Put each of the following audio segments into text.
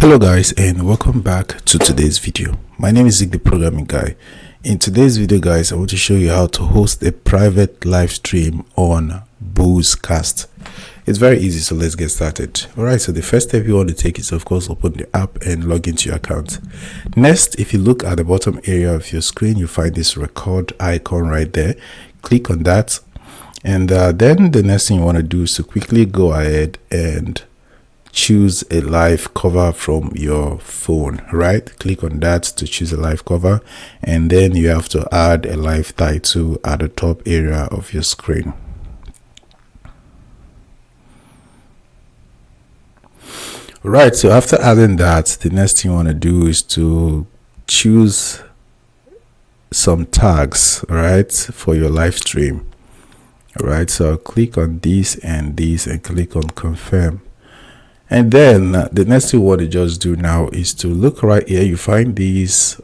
Hello guys, and welcome back to today's video. My name is Zig, the programming guy. In today's video guys, I want to show you how to host a private live stream on Buzzcast. It's very easy, so let's get started. Alright, so the first step you want to take is of course open the app and log into your account. Next, if you look at the bottom area of your screen, you find this record icon right there. Click on that, and then the next thing you want to do is to quickly go ahead and choose a live cover from your phone. Right, click on that to choose a live cover, and then you have to add a live title at the top area of your screen. Right, so after adding that, the next thing you want to do is to choose some tags, right, for your live stream. All right, so I'll click on this and click on confirm. And then the next thing we want to just do now is to look right here. You find these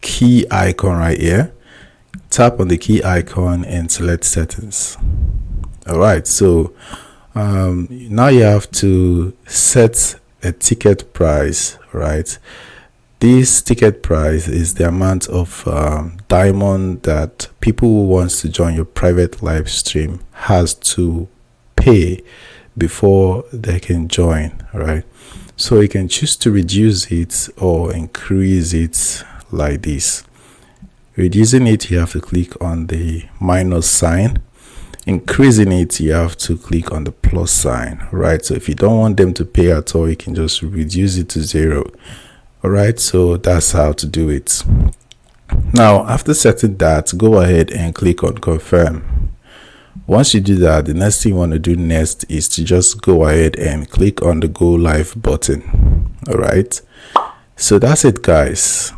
key icon right here. Tap on the key icon and select settings. All right, so now you have to set a ticket price. Right, this ticket price is the amount of diamond that people who wants to join your private live stream has to pay before they can join. Right, so you can choose to reduce it or increase it like this. Reducing it, you have to click on the minus sign. Increasing it, you have to click on the plus sign. Right, so if you don't want them to pay at all, you can just reduce it to 0. All right, so that's how to do it. Now after setting that, go ahead and click on confirm. Once you do that, the next thing you want to do next is to just go ahead and click on the go live button. All right, so that's it guys.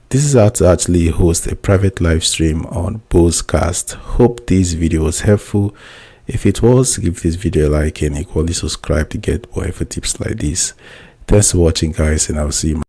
This is how to actually host a private live stream on Buzzcast. Hope this video was helpful. If it was, give this video a like and equally subscribe to get more info tips like this. Thanks for watching guys, and I'll see you.